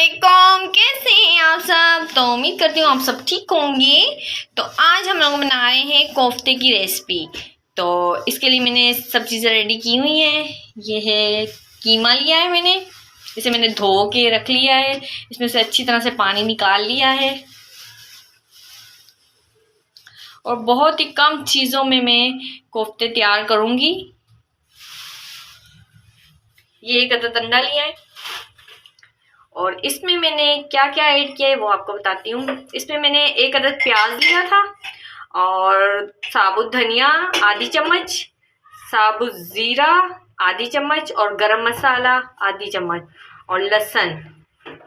वालेकुम, कैसे हैं आप सब। तो उम्मीद करती हूँ आप सब ठीक होंगे। तो आज हम लोग बना रहे हैं कोफ्ते की रेसिपी। तो इसके लिए मैंने सब चीज़ें रेडी की हुई हैं। ये है कीमा लिया है मैंने, इसे मैंने धो के रख लिया है, इसमें से अच्छी तरह से पानी निकाल लिया है और बहुत ही कम चीज़ों में मैं कोफ्ते तैयार करूँगी। ये एक अदद अंडा लिया है और इसमें मैंने क्या क्या ऐड किया है वो आपको बताती हूँ। इसमें मैंने एक अदद प्याज लिया था और साबुत धनिया आधी चम्मच, साबुत ज़ीरा आधी चम्मच और गरम मसाला आधी चम्मच और लहसुन।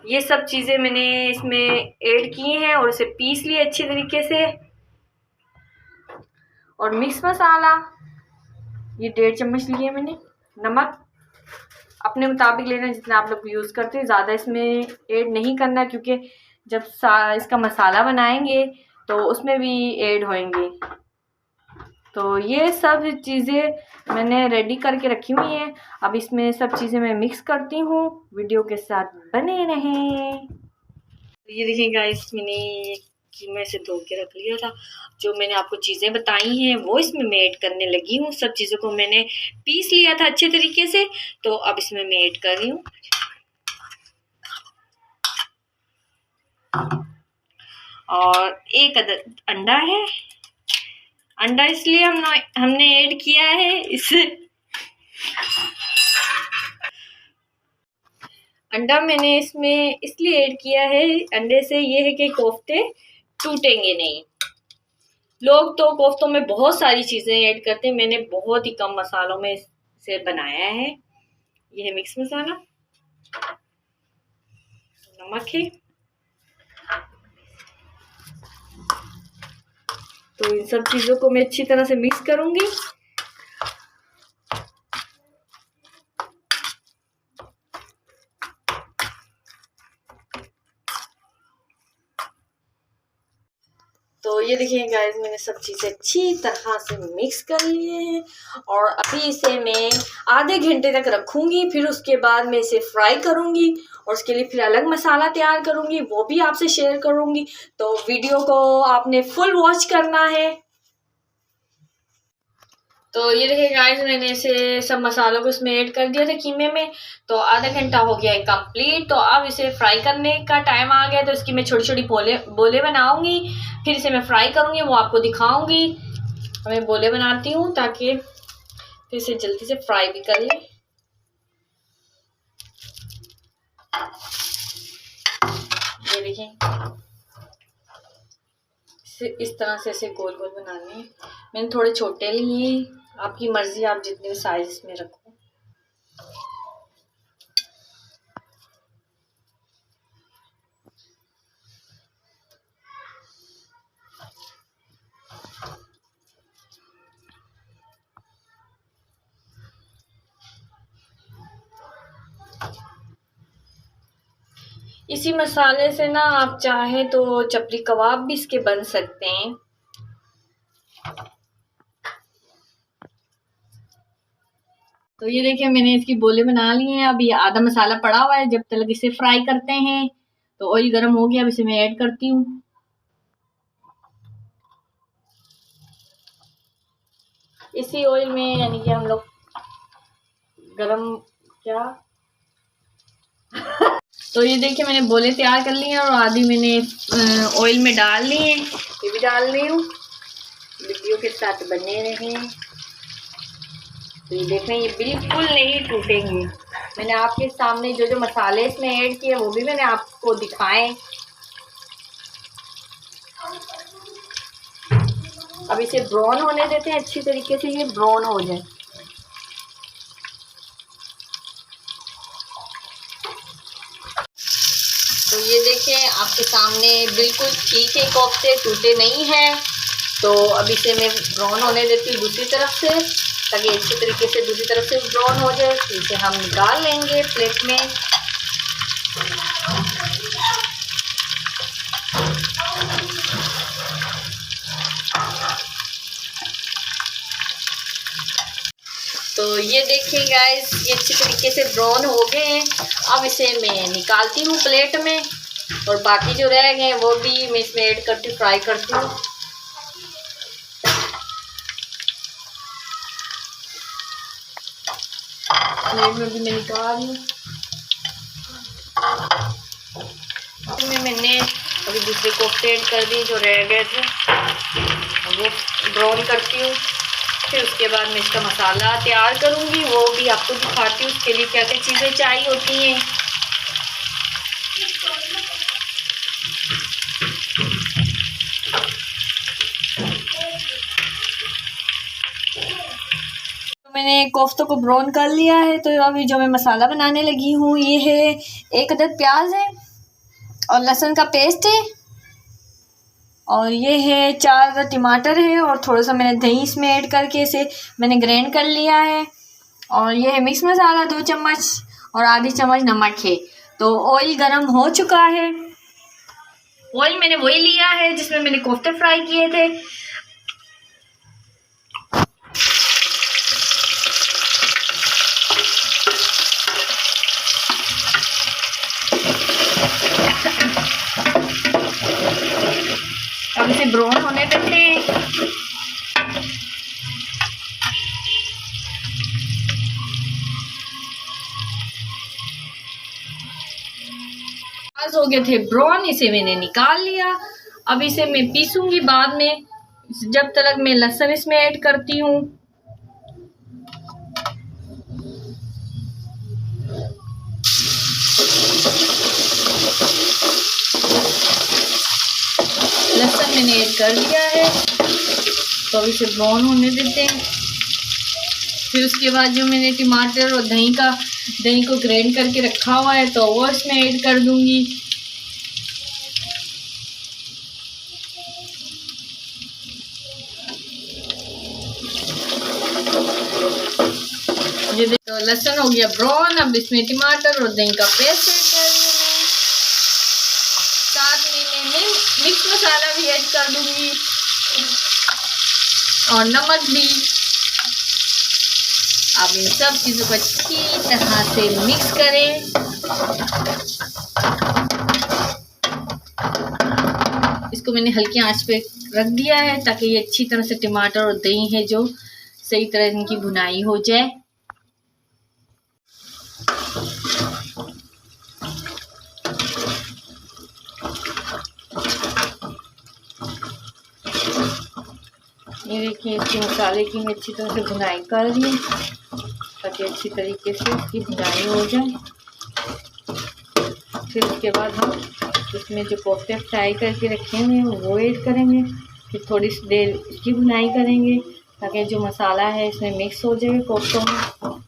ये सब चीज़ें मैंने इसमें ऐड की हैं और इसे पीस लिए अच्छी तरीके से। और मिक्स मसाला ये 1.5 चम्मच लिए मैंने। नमक अपने मुताबिक लेना जितना आप लोग यूज़ करते हैं, ज़्यादा इसमें ऐड नहीं करना क्योंकि जब इसका मसाला बनाएंगे तो उसमें भी ऐड होंगे। तो ये सब चीज़ें मैंने रेडी करके रखी हुई हैं। अब इसमें सब चीज़ें मैं मिक्स करती हूँ, वीडियो के साथ बने रहें। तो ये देखिए गाइस, मैंने कीमा से धो के रख लिया था। जो मैंने आपको चीज़ें बताई हैं वो इसमें मैं ऐड करने लगी हूँ। सब चीज़ों को मैंने पीस लिया था अच्छे तरीके से, तो अब इसमें मैं ऐड कर रही हूँ। और एक अदद अंडा है। अंडा इसलिए हमने ऐड किया है, इससे अंडा मैंने इसमें इसलिए ऐड किया है अंडे से ये है कि कोफ्ते टूटेंगे नहीं। लोग तो कोफ्तों में बहुत सारी चीज़ें ऐड करते हैं, मैंने बहुत ही कम मसालों में इसे बनाया है। ये है मिक्स मसाला, नमक है। तो इन सब चीज़ों को मैं अच्छी तरह से मिक्स करूंगी। तो ये देखिए गाइस, मैंने सब चीज़ें अच्छी तरह से मिक्स कर लिए हैं और अभी इसे मैं आधे घंटे तक रखूंगी। फिर उसके बाद मैं इसे फ्राई करूंगी और उसके लिए फिर अलग मसाला तैयार करूंगी, वो भी आपसे शेयर करूंगी। तो वीडियो को आपने फुल वॉच करना है। तो ये देखिए गाइस, मैंने इसे सब मसालों को इसमें ऐड कर दिया था कीमे में। तो आधा घंटा हो गया है कंप्लीट। तो अब इसे फ्राई करने का टाइम आ गया। तो इसकी मैं छोटी छोटी बोले बनाऊंगी, फिर इसे मैं फ्राई करूंगी, वो आपको दिखाऊंगी। मैं बोले बनाती हूँ ताकि फिर इसे जल्दी से फ्राई भी कर लें। ये देखें, इस तरह से इसे गोल गोल बनाने हैं। मैंने थोड़े छोटे लिए, आपकी मर्जी, आप जितने साइज में रखो। इसी मसाले से ना आप चाहें तो चपली कबाब भी इसके बन सकते हैं। तो ये देखिए, मैंने इसकी बोले बना ली हैं। अब ये आधा मसाला पड़ा हुआ है, जब तक इसे फ्राई करते हैं। तो ऑयल गर्म हो गया, अब इसे मैं ऐड करती हूँ। इसी ऑयल में, यानी कि हम लोग गरम क्या तो ये देखिए, मैंने बोले तैयार कर लिए हैं और आधी मैंने ऑयल में डाल ली हैं। ये भी डाल रही हूँ, वीडियो के साथ बने रहें। तो ये देख रहे हैं, ये बिल्कुल नहीं टूटेंगे। मैंने आपके सामने जो जो मसाले इसमें ऐड किए वो भी मैंने आपको दिखाए। अब इसे ब्राउन होने देते हैं, अच्छी तरीके से ये ब्राउन हो जाए। तो ये देखें, आपके सामने बिल्कुल ठीक है, कोफ्ते टूटे नहीं हैं। तो अब इसे मैं ब्राउन होने देती हूँ दूसरी तरफ से, ताकि अच्छी तरीके से दूसरी तरफ से ब्राउन हो जाए। तो इसे हम निकाल लेंगे प्लेट में। तो ये देखिए गाइस, ये अच्छी तरीके से ब्राउन हो गए हैं। अब इसे मैं निकालती हूँ प्लेट में, और बाकी जो रह गए वो भी मैं इसमें ऐड करती हूँ, फ्राई करती हूँ। प्लेट में भी मैं निकाल लूँ। मैंने अभी दूसरे कोफ्ते ऐड कर दिए जो रह गए थे, वो ब्राउन करती हूँ। फिर उसके बाद मैं इसका मसाला तैयार करूँगी, वो भी आपको दिखाती हूँ उसके लिए क्या क्या चीज़ें चाहिए होती हैं। तो मैंने कोफ्तों को ब्राउन कर लिया है। तो अभी जो मैं मसाला बनाने लगी हूँ, ये है 1 अदद प्याज है और लहसुन का पेस्ट है, और ये है 4 टमाटर है, और थोड़ा सा मैंने दही इसमें ऐड करके इसे मैंने ग्राइंड कर लिया है। और ये है मिक्स मसाला 2 चम्मच, और आधी चम्मच नमक है। तो ऑयल गरम हो चुका है। ऑयल मैंने वही लिया है जिसमें मैंने कोफ्ते फ्राई किए थे। अब इसे ब्राउन होने देते हैं। प्याज हो गए थे ब्राउन, इसे मैंने निकाल लिया। अब इसे मैं पीसूंगी बाद में, जब तक मैं लहसुन इसमें ऐड करती हूँ। लहसुन मैंने ऐड कर दिया है, तो अब इसे ब्राउन होने देते हैं। फिर उसके बाद जो मैंने टमाटर और दही को ग्राइंड करके रखा हुआ है, तो वो इसमें ऐड कर दूंगी। ये देखो लहसुन हो गया ब्राउन। अब इसमें टमाटर और दही का पेस्ट ऐड कर रही हूँ मैं। साथ में मैं मिक्स मसाला भी ऐड कर दूंगी, और नमक भी। अब इन सब चीज़ों को अच्छी तरह से मिक्स करें। इसको मैंने हल्की आंच पे रख दिया है ताकि ये अच्छी तरह से टमाटर और दही है जो सही तरह इनकी भुनाई हो जाए। ये देखिए, इसके मसाले की मैं अच्छी तरह से भुनाई कर रही हूँ ताकि अच्छी तरीके से इसकी भुनाई हो जाए। फिर उसके बाद हम इसमें जो कोफ्ते फ्राई करके रखे हुए हैं वो ऐड करेंगे। फिर थोड़ी सी देर इसकी भुनाई करेंगे ताकि जो मसाला है इसमें मिक्स हो जाए कोफ्तों में।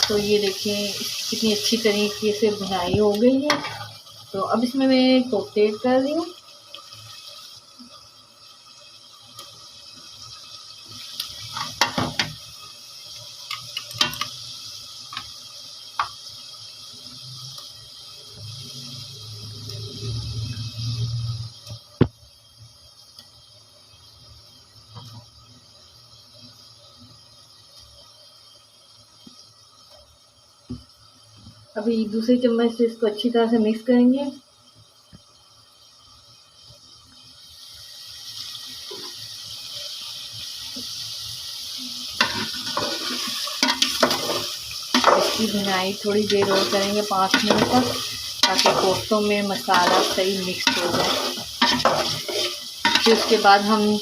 तो ये देखिए कितनी अच्छी तरीके से भुनाई हो गई है। तो अब इसमें मैं कोफ्ते ऐड कर रही हूँ। अभी दूसरे चम्मच से इसको अच्छी तरह से मिक्स करेंगे। इसकी भुनाई थोड़ी देर और करेंगे, 5 मिनट तक, ताकि कोफ्तों में मसाला सही मिक्स हो जाए। फिर उसके बाद हम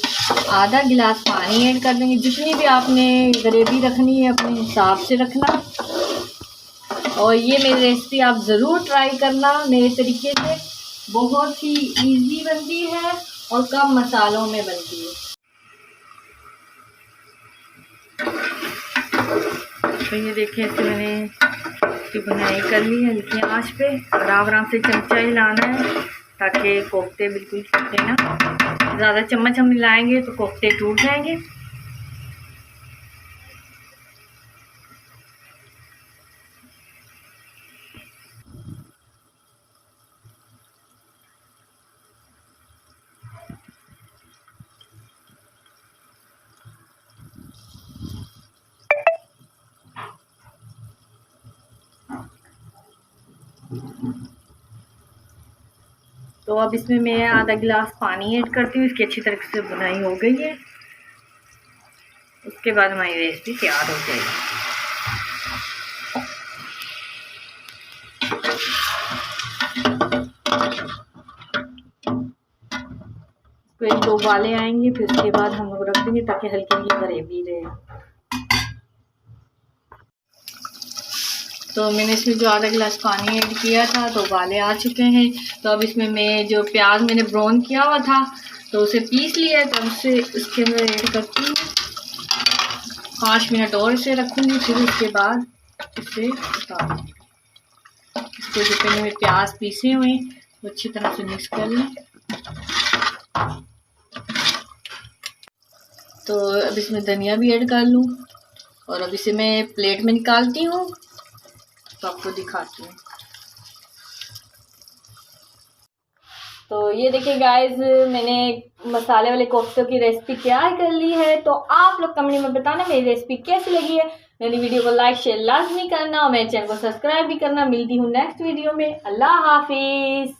आधा गिलास पानी ऐड कर देंगे। जितनी भी आपने ग्रेवी रखनी है अपने हिसाब से रखना। और ये मेरी रेसिपी आप ज़रूर ट्राई करना मेरे तरीके से, बहुत ही इजी बनती है और कम मसालों में बनती है। तो ये देखिए ऐसे मैंने इसकी बुनाई कर ली है हल्की आंच पे, और आराम से चमचा हिलाना है ताकि कोफ्ते बिल्कुल टूटे ना। ज़्यादा चम्मच हम हिलाएंगे तो कोफ्ते टूट जाएंगे। तो अब इसमें मैं आधा गिलास पानी ऐड करती हूँ। इसकी अच्छी तरह से बुनाई हो गई है। उसके बाद हमारी रेसिपी तैयार हो जाएगी। तो 1-2 उबाले आएंगे, फिर उसके बाद हम लोग रख देंगे ताकि हल्की हल्की ग्रेवी रहे। तो मैंने इसमें जो आधा गिलास पानी ऐड किया था तो उबाले आ चुके हैं। तो अब इसमें मैं जो प्याज मैंने ब्राउन किया हुआ था तो उसे पीस लिया है, तो उसे इसके अंदर ऐड करती हूँ। 5 मिनट और इसे रखूँगी, फिर उसके बाद इसे उतार इसको जो पहले में प्याज पीसे हुए तो अच्छी तरह से मिक्स कर लें। तो अब इसमें धनिया भी ऐड कर लूँ, और अब इसे मैं प्लेट में निकालती हूँ तो आपको दिखाती हूँ। तो ये देखिए गाइस, मैंने मसाले वाले कोफ्तों की रेसिपी तैयार कर ली है। तो आप लोग कमेंट में बताना मेरी रेसिपी कैसी लगी है। मेरी वीडियो को लाइक शेयर लाजमी करना, और मेरे चैनल को सब्सक्राइब भी करना। मिलती हूँ नेक्स्ट वीडियो में। अल्लाह हाफिज़।